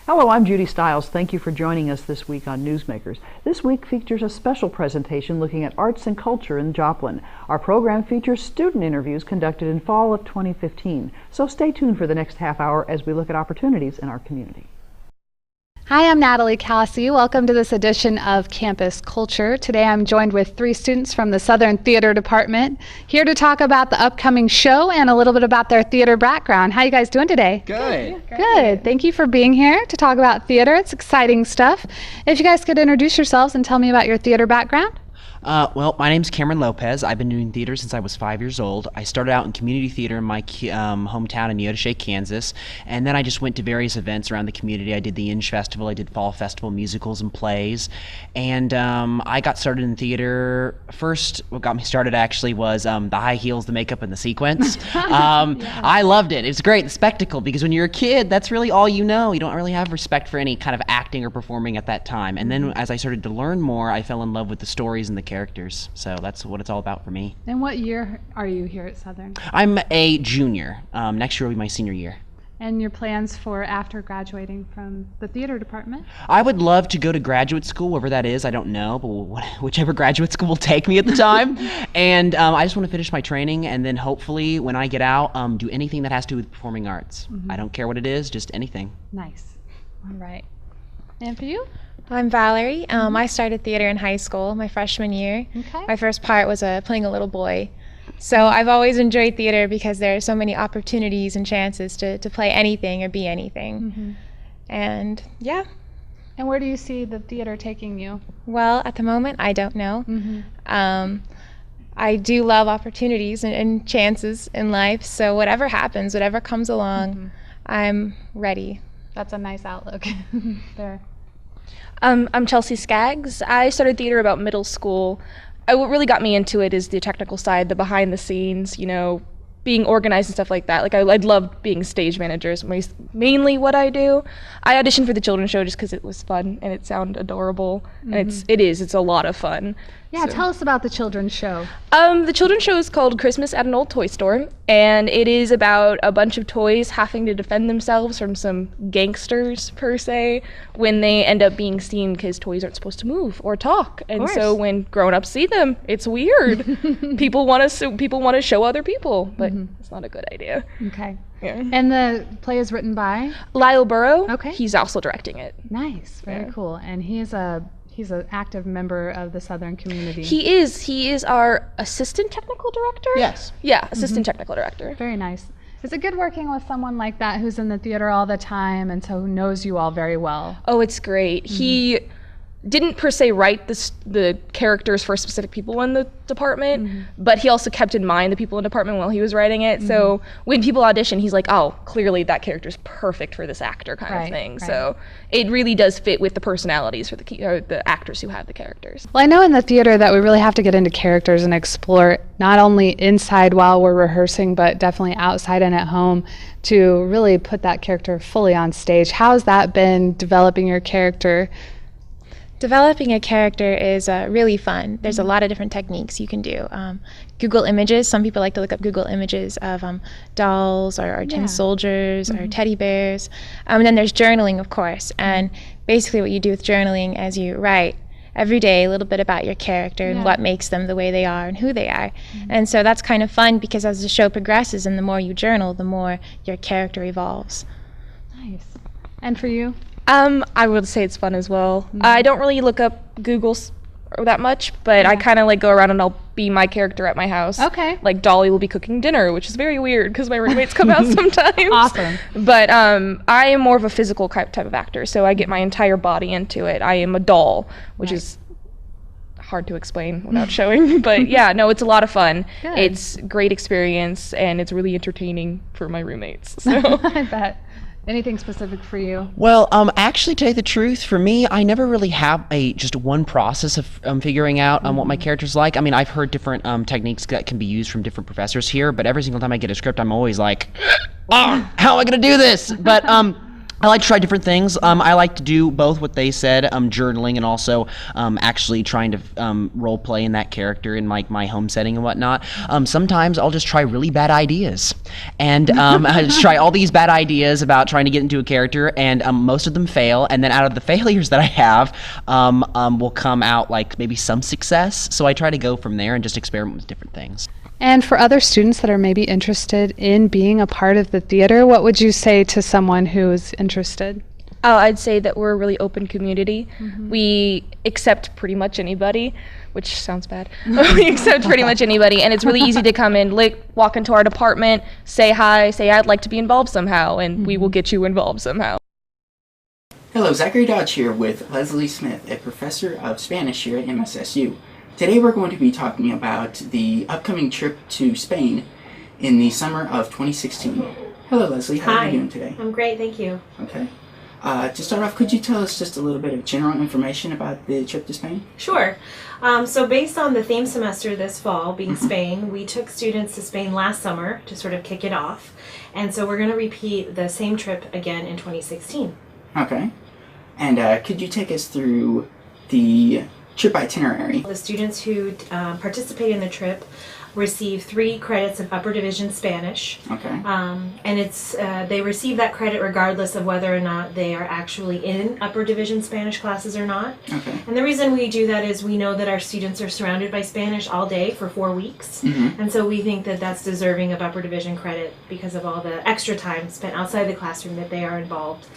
Hello, I'm Judy Stiles. Thank you for joining us this week on Newsmakers. This week features a special presentation looking at arts and culture in Joplin. Our program features student interviews conducted in fall of 2015. So stay tuned for the next half hour as we look at opportunities in our community. Hi, I'm Natalie Cassie. Welcome to this edition of Campus Culture. Today I'm joined with 3 students from the Southern Theater Department, here to talk about the upcoming show and a little bit about their theater background. How are you guys doing today? Good. Good. Thank you for being here to talk about theater. It's exciting stuff. If you guys could introduce yourselves and tell me about your theater background. Well, my name's Cameron Lopez. I've been doing theater since I was 5 years old. I started out in community theater in my hometown in Neodesha, Kansas, and then I just went to various events around the community. I did the Inge Festival, I did Fall Festival, musicals and plays, and I got started in theater. First, what got me started actually was the high heels, the makeup, and the sequins. I loved it. It was great, the spectacle, because when you're a kid, that's really all you know. You don't really have respect for any kind of acting or performing at that time. And then as I started to learn more, I fell in love with the stories and the characters, so that's what it's all about for me. And what year are you here at Southern? I'm a junior. Next year will be my senior year. And your plans for after graduating from the theater department? I would love to go to graduate school, wherever that is. I don't know, but whichever graduate school will take me at the time. And I just want to finish my training, and then hopefully when I get out, do anything that has to do with performing arts. I don't care what it is, just anything. Nice. All right. And for you? I'm Valerie. I started theater in high school, my freshman year. Okay. My first part was playing a little boy. So I've always enjoyed theater because there are so many opportunities and chances to play anything or be anything. And yeah. And where do you see the theater taking you? Well, at the moment, I don't know. I do love opportunities and chances in life, so whatever happens, whatever comes along, I'm ready. That's a nice outlook. There. I'm Chelsea Skaggs. I started theater about middle school. What really got me into it is the technical side, the behind the scenes, being organized and stuff like that. Like I'd love being stage manager is mainly what I do. I auditioned for the children's show just because it was fun and it sounded adorable, and it's a lot of fun. Yeah, so. Tell us about the children's show. The children's show is called Christmas at an Old Toy Store, and it is about a bunch of toys having to defend themselves from some gangsters, per se, when they end up being seen, because toys aren't supposed to move or talk. And so when grown-ups see them, it's weird. People want to show other people, but it's not a good idea. Okay. Yeah. And the play is written by? Lyle Burrow. Okay. He's also directing it. Nice. Very cool. And he's an active member of the Southern community. He is our assistant technical director? Yes. Yeah, assistant technical director. Very nice. Is it good working with someone like that who's in the theater all the time and so knows you all very well? Oh, it's great. He didn't per se write the characters for specific people in the department, but he also kept in mind the people in the department while he was writing it. So when people audition, he's like, oh, clearly that character's perfect for this actor kind of thing. Right. So it really does fit with the personalities for the actors who have the characters. Well, I know in the theater that we really have to get into characters and explore not only inside while we're rehearsing, but definitely outside and at home to really put that character fully on stage. How has that been developing your character? Developing a character is really fun. There's a lot of different techniques you can do. Google Images, some people like to look up Google Images of dolls or tin soldiers or teddy bears. And then there's journaling, of course. And basically what you do with journaling is you write every day a little bit about your character and what makes them the way they are and who they are. And so that's kind of fun because as the show progresses and the more you journal, the more your character evolves. Nice. And for you? I would say it's fun as well. I don't really look up Google that much, but I kind of like go around and I'll be my character at my house. Okay. Like Dolly will be cooking dinner, which is very weird because my roommates come out sometimes. Awesome. But I am more of a physical type of actor, so I get my entire body into it. I am a doll, which is hard to explain without showing, but yeah, no, it's a lot of fun. Good. It's great experience and it's really entertaining for my roommates. So I bet. Anything specific for you? Well, actually, to tell you the truth, for me, I never really have just one process of figuring out what my character's like. I mean, I've heard different techniques that can be used from different professors here, but every single time I get a script, I'm always like, how am I going to do this? But I like to try different things. I like to do both what they said, journaling, and also actually trying to role play in that character in my home setting and whatnot. Sometimes I'll just try really bad ideas, and I just try all these bad ideas about trying to get into a character, and most of them fail. And then out of the failures that I have, will come out like maybe some success. So I try to go from there and just experiment with different things. And for other students that are maybe interested in being a part of the theater, what would you say to someone who is interested? I'd say that we're a really open community. We accept pretty much anybody, which sounds bad. We accept pretty much anybody, and it's really easy to come in, walk into our department, say hi, say I'd like to be involved somehow, and we will get you involved somehow. Hello, Zachary Dodge here with Leslie Smith, a professor of Spanish here at MSSU. Today we're going to be talking about the upcoming trip to Spain in the summer of 2016. Hello Leslie, how are you doing today? I'm great, thank you. Okay. To start off, could you tell us just a little bit of general information about the trip to Spain? Sure. So based on the theme semester this fall being Spain, we took students to Spain last summer to sort of kick it off. And so we're going to repeat the same trip again in 2016. Okay. And could you take us through the trip itinerary? The students who participate in the trip receive 3 credits of upper division Spanish. Okay. And it's they receive that credit regardless of whether or not they are actually in upper division Spanish classes or not. Okay. And the reason we do that is we know that our students are surrounded by Spanish all day for 4 weeks. And so we think that that's deserving of upper division credit because of all the extra time spent outside the classroom that they are involved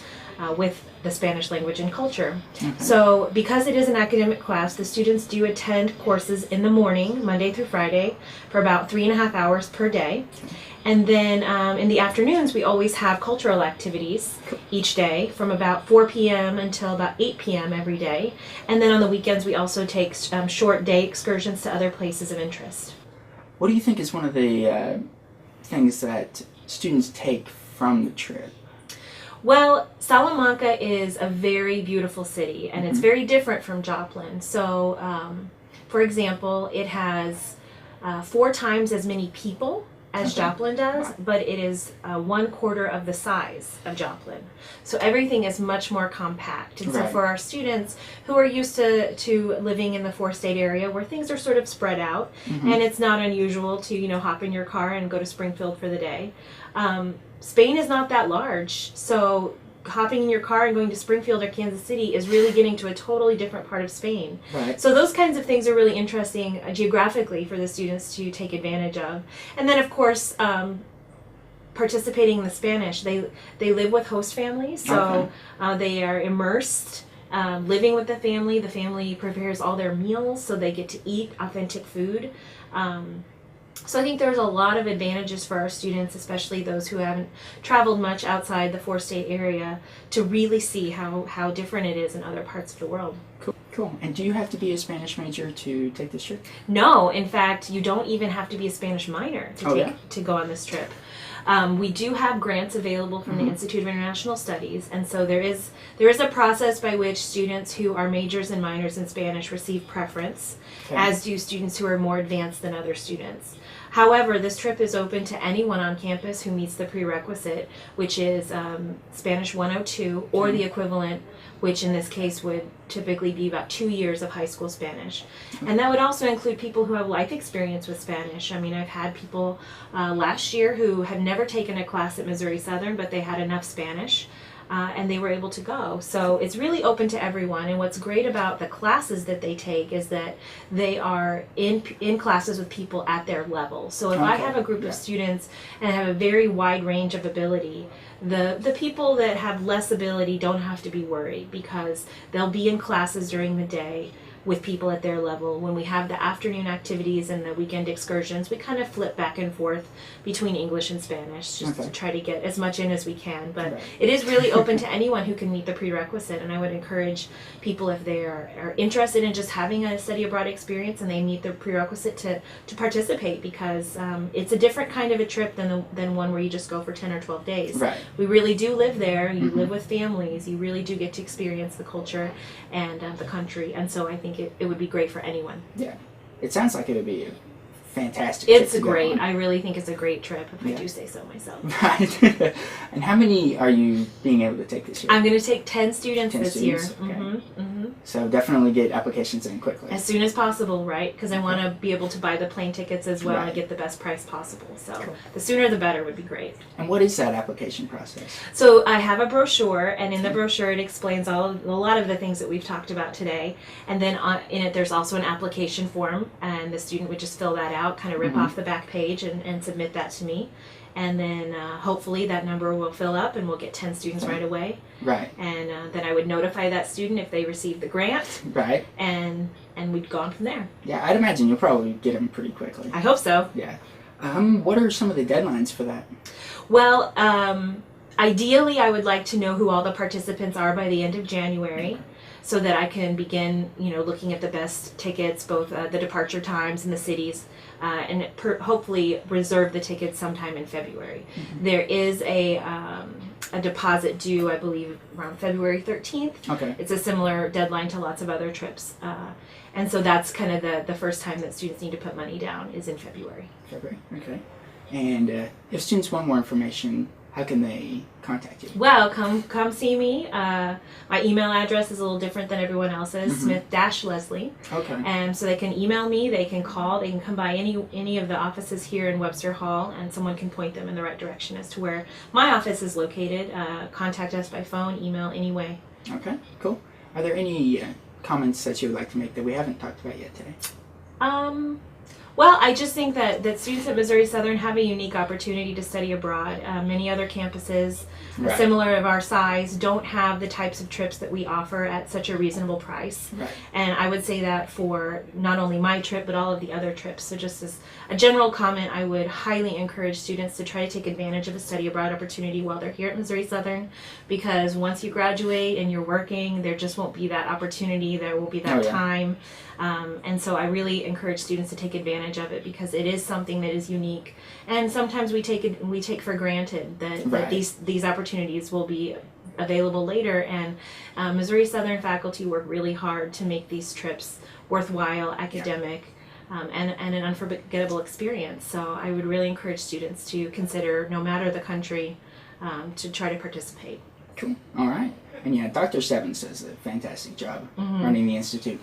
with the Spanish language and culture. So because it is an academic class, the students do attend courses in the morning, Monday through Friday, for about 3.5 hours per day. And then in the afternoons, we always have cultural activities each day from about 4 p.m. until about 8 p.m. every day. And then on the weekends, we also take short day excursions to other places of interest. What do you think is one of the things that students take from the trip? Well, Salamanca is a very beautiful city, and it's very different from Joplin. So, for example, it has 4 times as many people as Joplin does, but it is 1/4 of the size of Joplin. So everything is much more compact. And so for our students who are used to living in the 4-state area where things are sort of spread out, and it's not unusual to, hop in your car and go to Springfield for the day, Spain is not that large, so hopping in your car and going to Springfield or Kansas City is really getting to a totally different part of Spain. So those kinds of things are really interesting geographically for the students to take advantage of. And then of course, participating in the Spanish, they live with host families, so they are immersed. Living with the family prepares all their meals, so they get to eat authentic food. So I think there's a lot of advantages for our students, especially those who haven't traveled much outside the 4-state area, to really see how different it is in other parts of the world. Cool. And do you have to be a Spanish major to take this trip? No, in fact, you don't even have to be a Spanish minor to go on this trip. We do have grants available from the Institute of International Studies, and so there is a process by which students who are majors and minors in Spanish receive preference, as do students who are more advanced than other students. However, this trip is open to anyone on campus who meets the prerequisite, which is Spanish 102 or the equivalent, which in this case would typically be about 2 years of high school Spanish. And that would also include people who have life experience with Spanish. I mean, I've had people last year who had never taken a class at Missouri Southern, but they had enough Spanish and they were able to go. So it's really open to everyone. And what's great about the classes that they take is that they are in classes with people at their level. So if I have a group of students and have a very wide range of ability, the people that have less ability don't have to be worried because they'll be in classes during the day with people at their level. When we have the afternoon activities and the weekend excursions, we kind of flip back and forth between English and Spanish just to try to get as much in as we can. But it is really open to anyone who can meet the prerequisite, and I would encourage people, if they are interested in just having a study abroad experience and they meet the prerequisite, to participate, because it's a different kind of a trip than one where you just go for 10 or 12 days. We really do live there. You live with families. You really do get to experience the culture and the country, and so I think it would be great for anyone. Yeah, it sounds like it would be fantastic. It's trip to go great. on. I really think it's a great trip, if I Yeah. do say so myself. Right. And how many are you being able to take this year? I'm going to take 10 students 10 this students? year. Okay. So definitely get applications in quickly. As soon as possible, right? Because I want to be able to buy the plane tickets as well Right. and get the best price possible. So Cool. the sooner the better would be great. And what is that application process? So I have a brochure, and in the brochure it explains a lot of the things that we've talked about today. And then in it there's also an application form, and the student would just fill that out, kind of rip off the back page and submit that to me. And then hopefully that number will fill up and we'll get 10 students right away. Right. And then I would notify that student if they received the grant, Right. and we'd go on from there. Yeah, I'd imagine you'll probably get them pretty quickly. I hope so. Yeah. What are some of the deadlines for that? Well, ideally, I would like to know who all the participants are by the end of January, so that I can begin, looking at the best tickets, both the departure times and the cities, and hopefully reserve the tickets sometime in February. There is a deposit due, I believe, around February 13th. Okay. It's a similar deadline to lots of other trips. And so that's kind of the first time that students need to put money down is in February. February. Okay. And if students want more information, how can they contact you? Well, come see me. My email address is a little different than everyone else's, Smith-Leslie. Okay. And so they can email me, they can call, they can come by any of the offices here in Webster Hall, and someone can point them in the right direction as to where my office is located. Contact us by phone, email, any way. Okay, cool. Are there any comments that you would like to make that we haven't talked about yet today? Well, I just think that students at Missouri Southern have a unique opportunity to study abroad. Many other campuses, Right. similar of our size, don't have the types of trips that we offer at such a reasonable price. Right. And I would say that for not only my trip, but all of the other trips. So just as a general comment, I would highly encourage students to try to take advantage of a study abroad opportunity while they're here at Missouri Southern, because once you graduate and you're working, there just won't be that opportunity, there won't be that Oh, yeah. time. And so I really encourage students to take advantage of it, because it is something that is unique. And sometimes we take for granted that Right. these opportunities will be available later. And Missouri Southern faculty work really hard to make these trips worthwhile, academic, and an unforgettable experience. So I would really encourage students to consider, no matter the country, to try to participate. Cool. All right. And yeah, Dr. Stebbins does a fantastic job running the Institute.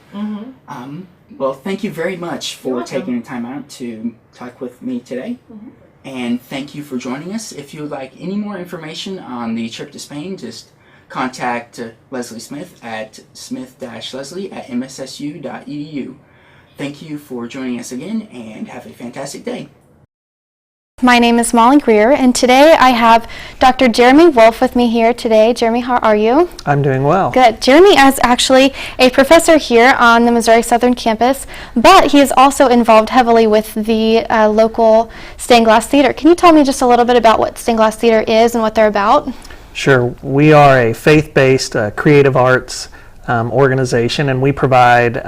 Well, thank you very much for welcome. taking the time out to talk with me today. And thank you for joining us. If you would like any more information on the trip to Spain, just contact Leslie Smith at smith-leslie@mssu.edu. Thank you for joining us again, and have a fantastic day. My name is Molly Greer, and today I have Dr. Jeremy Wolf with me here today. Jeremy, how are you? I'm doing well. Good. Jeremy is actually a professor here on the Missouri Southern campus, but he is also involved heavily with the local stained glass theater. Can you tell me just a little bit about what stained glass theater is and what they're about? Sure. We are a faith-based creative arts organization, and we provide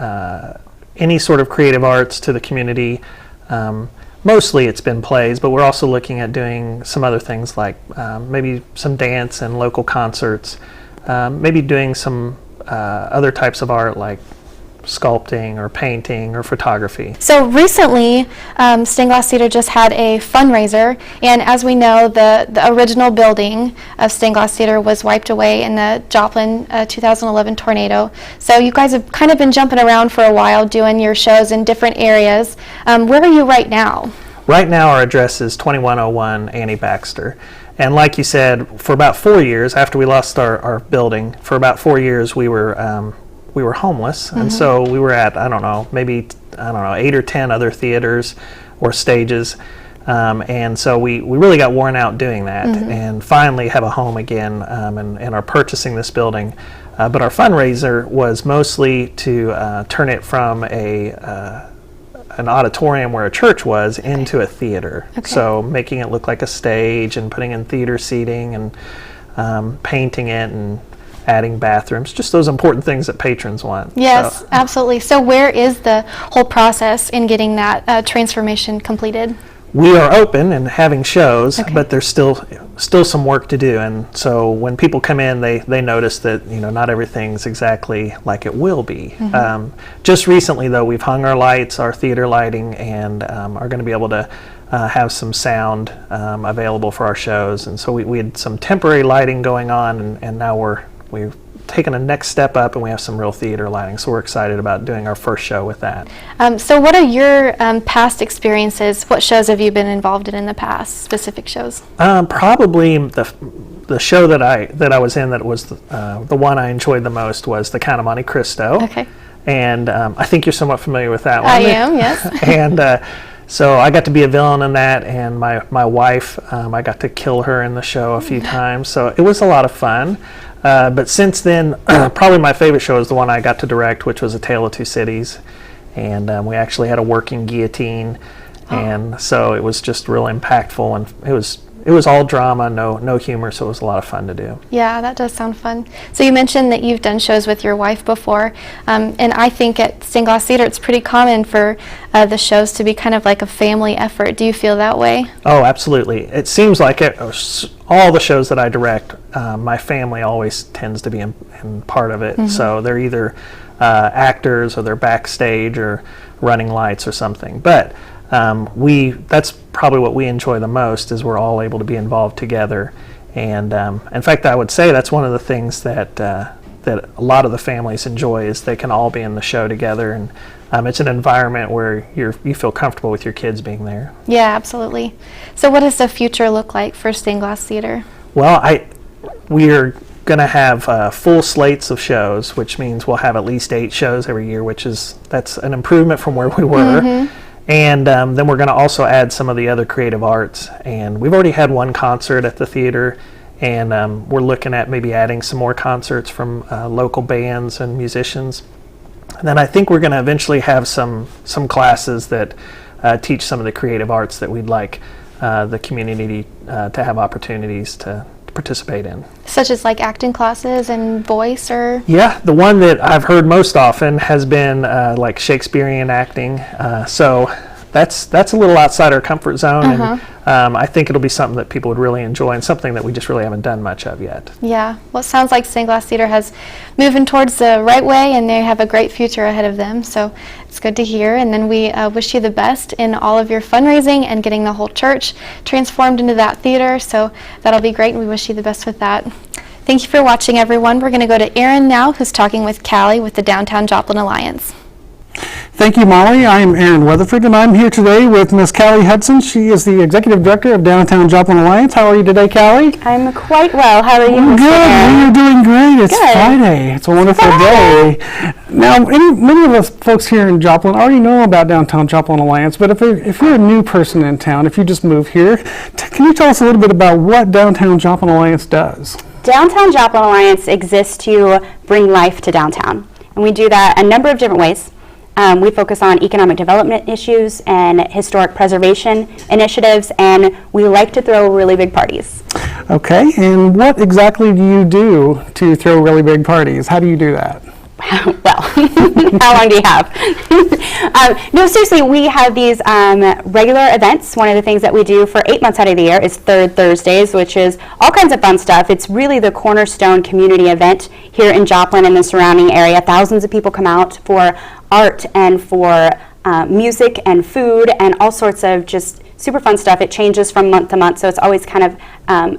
any sort of creative arts to the community. Mostly it's been plays, but we're also looking at doing some other things like maybe some dance and local concerts, maybe doing some other types of art like sculpting or painting or photography. So recently, Stained Glass Theater just had a fundraiser, and as we know, the original building of Stained Glass Theater was wiped away in the Joplin 2011 tornado. So you guys have kind of been jumping around for a while doing your shows in different areas. Where are you right now? Right now our address is 2101 Annie Baxter. And like you said, for about 4 years, after we lost our building, for about 4 years we were homeless, and so we were at, maybe 8 or 10 other theaters or stages, and so we really got worn out doing that, and finally have a home again, and are purchasing this building. But our fundraiser was mostly to turn it from an auditorium where a church was into a theater. So making it look like a stage and putting in theater seating and painting it and adding bathrooms, just those important things that patrons want. Yes, absolutely. So where is the whole process in getting that transformation completed? we are open and having shows, but there's still some work to do. And so when people come in, they notice that not everything's exactly like it will be. Just recently, though, we've hung our lights, our theater lighting, and are going to be able to have some sound available for our shows. And so we had some temporary lighting going on, and now we've taken a next step up, and we have some real theater lighting. So we're excited about doing our first show with that. So what are your past experiences? What shows have you been involved in the past, specific shows? Probably the show that I was in that was the one I enjoyed the most was The Count of Monte Cristo. Okay. And I think you're somewhat familiar with that one. I am, yes. And so I got to be a villain in that, and my wife, I got to kill her in the show a few times. So it was a lot of fun. But since then, probably my favorite show is the one I got to direct, which was A Tale of Two Cities. And we actually had a working guillotine. And so it was just real impactful, and it was all drama, no humor, so it was a lot of fun to do. Yeah, that does sound fun. So you mentioned that you've done shows with your wife before, and I think at Stained Glass Theater it's pretty common for the shows to be kind of like a family effort. Do you feel that way? Oh, absolutely. It seems like all the shows that I direct, my family always tends to be in part of it. So they're either actors, or they're backstage, or running lights or something. But that's probably what we enjoy the most, is we're all able to be involved together. And in fact, I would say that's one of the things that a lot of the families enjoy, is they can all be in the show together, and it's an environment where you feel comfortable with your kids being there. Yeah, absolutely. So what does the future look like for Stained Glass Theater? Well, we're going to have full slates of shows, which means we'll have at least 8 shows every year, that's an improvement from where we were. And then we're going to also add some of the other creative arts. And we've already had one concert at the theater, and we're looking at maybe adding some more concerts from local bands and musicians. And then I think we're going to eventually have some classes that teach some of the creative arts that we'd like the community to have opportunities to participate in. Such as like acting classes and voice, or? Yeah, the one that I've heard most often has been like Shakespearean acting. So that's a little outside our comfort zone, and I think it'll be something that people would really enjoy, and something that we just really haven't done much of yet. Yeah, well, it sounds like Stained Glass Theater has moving towards the right way, and they have a great future ahead of them, so it's good to hear. And then we wish you the best in all of your fundraising and getting the whole church transformed into that theater, so that'll be great, and we wish you the best with that. Thank you for watching, everyone. We're going to go to Aaron now, who's talking with Callie with the Downtown Joplin Alliance. Thank you, Molly. I'm Aaron Weatherford, and I'm here today with Miss Callie Hudson. She is the Executive Director of Downtown Joplin Alliance. How are you today, Callie? I'm quite well. How are you, Mr. Good. You're doing great. It's good. Friday. It's a wonderful day. Now, many of us folks here in Joplin already know about Downtown Joplin Alliance, but if you're a new person in town, if you just moved here, can you tell us a little bit about what Downtown Joplin Alliance does? Downtown Joplin Alliance exists to bring life to downtown, and we do that a number of different ways. We focus on economic development issues and historic preservation initiatives, and we like to throw really big parties. Okay, and what exactly do you do to throw really big parties? How do you do that? Well, how long do you have? No, seriously, we have these regular events. One of the things that we do for 8 months out of the year is Third Thursdays, which is all kinds of fun stuff. It's really the cornerstone community event here in Joplin and the surrounding area. Thousands of people come out for art and for music and food and all sorts of just super fun stuff. It changes from month to month, so it's always kind of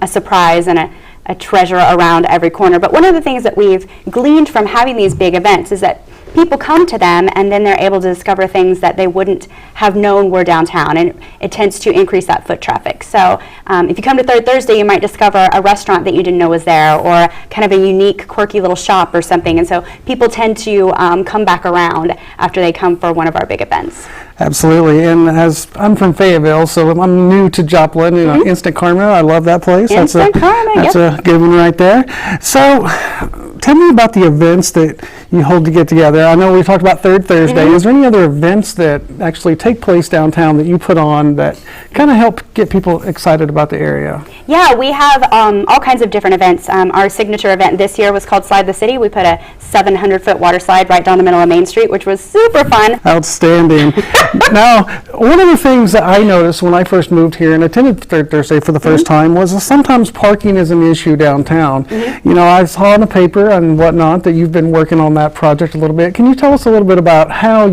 a surprise and a treasure around every corner. But one of the things that we've gleaned from having these big events is that people come to them and then they're able to discover things that they wouldn't have known were downtown, and it tends to increase that foot traffic. So if you come to Third Thursday, you might discover a restaurant that you didn't know was there, or kind of a unique, quirky little shop or something, and so people tend to come back around after they come for one of our big events. Absolutely, and as I'm from Fayetteville, so I'm new to Joplin, Instant Karma, I love that place. Instant Karma, That's a good one right there. So, tell tell me about the events that you hold to get together. I know we talked about Third Thursday. Is there any other events that actually take place downtown that you put on that kind of help get people excited about the area? Yeah, we have all kinds of different events. Our signature event this year was called Slide the City. We put a 700-foot water slide right down the middle of Main Street, which was super fun. Outstanding. Now, one of the things that I noticed when I first moved here and attended Third Thursday for the first time was that sometimes parking is an issue downtown. You know, I saw in the paper and whatnot that you've been working on that project a little bit. Can you tell us a little bit about how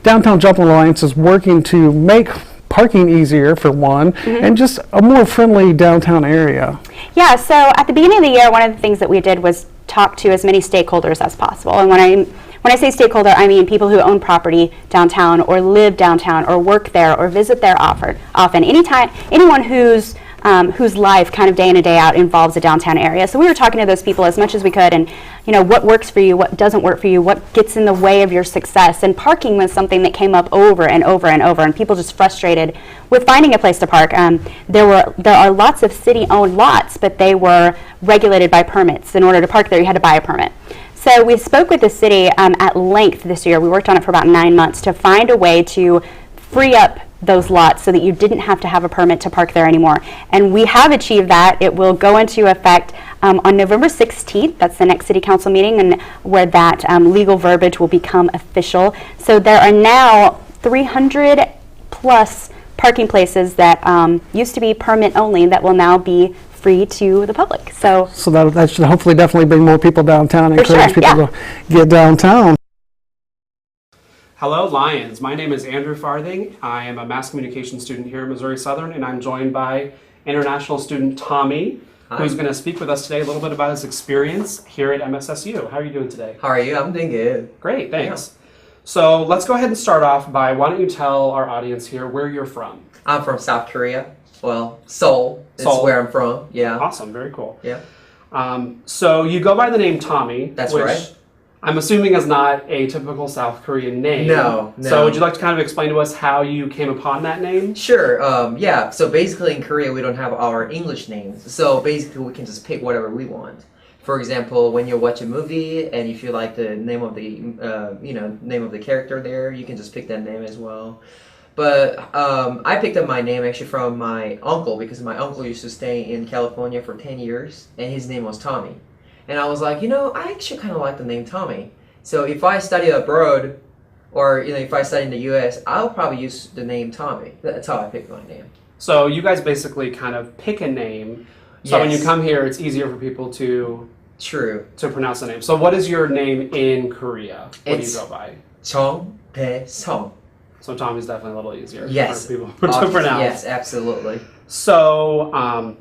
Downtown Joplin Alliance is working to make parking easier, for one, and just a more friendly downtown area? Yeah, so at the beginning of the year, one of the things that we did was talk to as many stakeholders as possible. And when I say stakeholder, I mean people who own property downtown or live downtown or work there or visit there often. Anyone whose life kind of day in and day out involves a downtown area. So we were talking to those people as much as we could, and what works for you, what doesn't work for you, what gets in the way of your success. And parking was something that came up over and over and over, and people just frustrated with finding a place to park. There are lots of city-owned lots, but they were regulated by permits. In order to park there, you had to buy a permit. So we spoke with the city at length this year. We worked on it for about 9 months to find a way to free up those lots so that you didn't have to have a permit to park there anymore. And we have achieved that. It will go into effect on November 16th. That's the next city council meeting, and where that legal verbiage will become official. So there are now 300 plus parking places that used to be permit only that will now be free to the public. So that should hopefully definitely bring more people downtown and encourage people to get downtown. Hello, Lions. My name is Andrew Farthing. I am a mass communication student here at Missouri Southern, and I'm joined by international student Tommy, who's going to speak with us today a little bit about his experience here at MSSU. How are you doing today? How are you? I'm doing good. Great, thanks. Yeah. So let's go ahead and start off by, why don't you tell our audience here where you're from? I'm from South Korea. Well, Seoul is where I'm from. Yeah. Awesome, very cool. Yeah. So you go by the name Tommy. That's which right. I'm assuming is not a typical South Korean name. No. So would you like to kind of explain to us how you came upon that name? Sure. Yeah. So basically in Korea we don't have our English names. So basically we can just pick whatever we want. For example, when you watch a movie and if you like the name of the name of the character there, you can just pick that name as well. But I picked up my name actually from my uncle, because my uncle used to stay in California for 10 years and his name was Tommy. And I was like, I actually kind of like the name Tommy. So if I study abroad, or if I study in the U.S., I'll probably use the name Tommy. That's how I picked my name. So you guys basically kind of pick a name. So when you come here, it's easier for people to pronounce the name. So what is your name in Korea? What do you go by? Jung Tae-sung. So Tommy's definitely a little easier yes. for people to pronounce. Yes, absolutely. So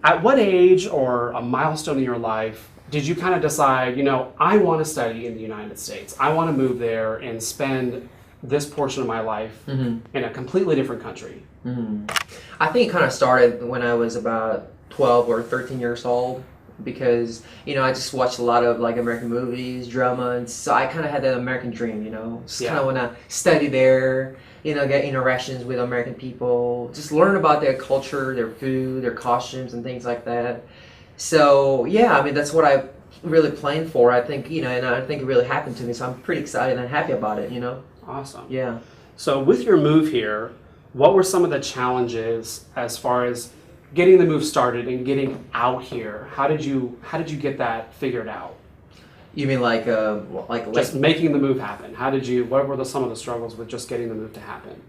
at what age or a milestone in your life did you kind of decide, I want to study in the United States. I want to move there and spend this portion of my life in a completely different country? I think it kind of started when I was about 12 or 13 years old, because, I just watched a lot of American movies, drama, and so I kind of had that American dream, just kind of want to study there, get interactions with American people, just learn about their culture, their food, their costumes, and things like that. So yeah, that's what I really planned for. I think, and I think it really happened to me. So I'm pretty excited and happy about it, Awesome. Yeah. So with your move here, what were some of the challenges as far as getting the move started and getting out here? How did you get that figured out? You mean like just making the move happen? What were some of the struggles with just getting the move to happen?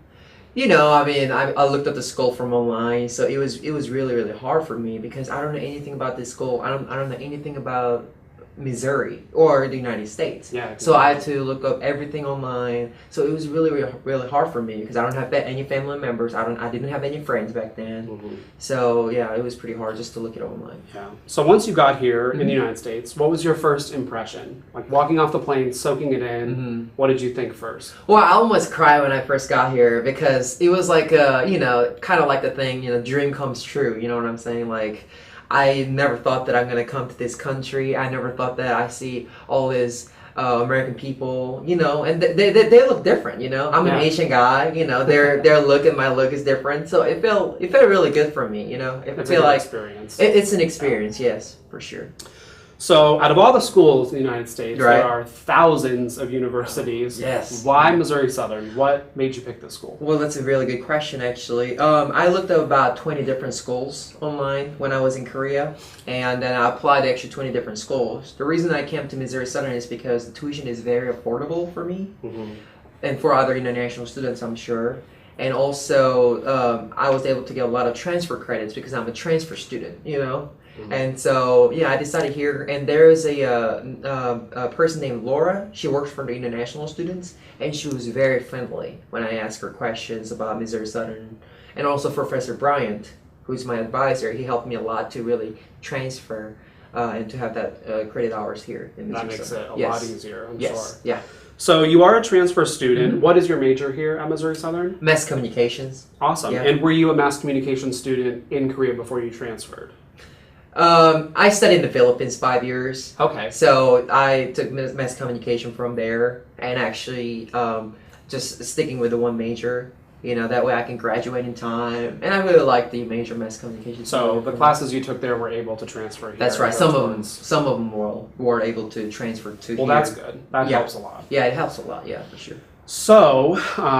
I looked up the school from online, so it was really, really hard for me because I don't know anything about this school. I don't know anything about Missouri or the United States. Yeah. So I had to look up everything online. So it was really, really, really hard for me because I don't have any family members. I didn't have any friends back then. So yeah, it was pretty hard just to look it online. Yeah. So once you got here in the United States, what was your first impression? Like walking off the plane, soaking it in. What did you think first? Well, I almost cried when I first got here because it was like kind of like the thing, dream comes true. You know what I'm saying? Like, I never thought that I'm going to come to this country. I never thought that I see all these American people, and they look different, I'm an Asian guy, their look and my look is different. So it felt really good for me, It's a good experience. It's an experience, yes, for sure. So, out of all the schools in the United States, Right. there are thousands of universities. Yes. Why Missouri Southern? What made you pick this school? Well, that's a really good question, actually. I looked up about 20 different schools online when I was in Korea, and then I applied to actually 20 different schools. The reason I came to Missouri Southern is because the tuition is very affordable for me, and for other international students, I'm sure. And also, I was able to get a lot of transfer credits because I'm a transfer student, you know? And so, yeah, I decided here, and there is a person named Laura. She works for the international students, and she was very friendly when I asked her questions about Missouri Southern. And also Professor Bryant, who's my advisor, he helped me a lot to really transfer and to have that credit hours here in Missouri. That makes Southern. it a lot easier, I'm sure. Yeah. So you are a transfer student. What is your major here at Missouri Southern? Mass communications. Awesome. Yeah. And were you a mass communications student in Korea before you transferred? I studied in the Philippines 5 years. Okay. So I took mass communication from there, and actually just sticking with the one major. You know, that way I can graduate in time. And I really like the major mass communication. So the classes you took there were able to transfer here. That's right. Some of them were able to transfer to Well, here. that's good. That helps a lot. Yeah, it helps a lot. Yeah, for sure. So,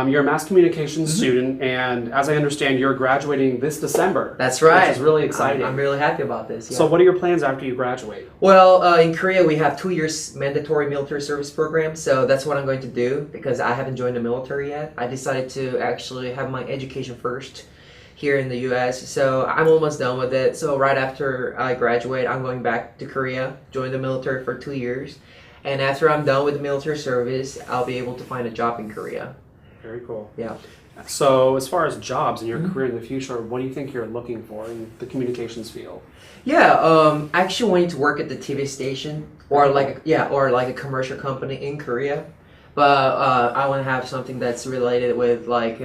you're a mass communications student, and as I understand, you're graduating this December. That's right. Which is really exciting. I'm really happy about this. Yeah. So, what are your plans after you graduate? Well, in Korea, we have 2 years mandatory military service program, so that's what I'm going to do because I haven't joined the military yet. I decided to actually have my education first here in the U.S., so I'm almost done with it. So right after I graduate, I'm going back to Korea, join the military for 2 years. And after I'm done with the military service, I'll be able to find a job in Korea. Very cool. Yeah. So, as far as jobs in your career in the future, what do you think you're looking for in the communications field? Yeah, I actually wanted to work at the TV station or like a commercial company in Korea, but I want to have something that's related with like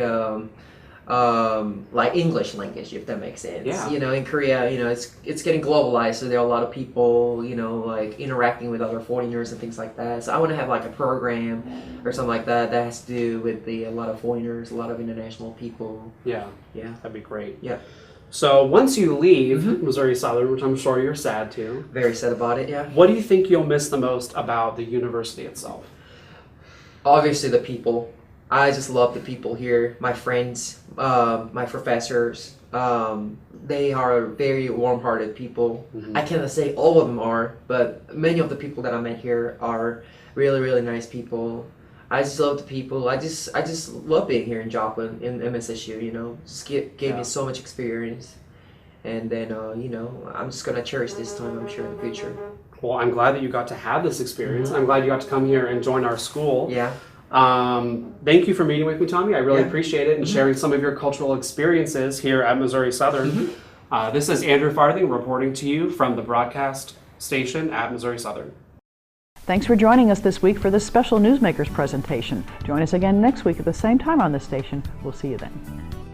English language, if that makes sense. Yeah. You know, in Korea, you know, it's getting globalized, so there are a lot of people, you know, like interacting with other foreigners and things like that. So I want to have like a program or something like that that has to do with a lot of foreigners, a lot of international people. Yeah. Yeah. That'd be great. Yeah. So, once you leave Missouri Southern, which I'm sure you're sad to, Very sad about it, yeah. what do you think you'll miss the most about the university itself? Obviously the people. I just love the people here. My friends, my professors, they are very warm-hearted people. I cannot say all of them are, but many of the people that I met here are really, really nice people. I just love the people. I just love being here in Joplin, in MSSU, you know. Just gave me so much experience. And then, you know, I'm just going to cherish this time, I'm sure, in the future. Well, I'm glad that you got to have this experience. I'm glad you got to come here and join our school. Yeah. Thank you for meeting with me, Tommy. I really appreciate it and sharing some of your cultural experiences here at Missouri Southern. This is Andrew Farthing reporting to you from the broadcast station at Missouri Southern. Thanks for joining us this week for this special Newsmakers presentation. Join us again next week at the same time on this station. We'll see you then.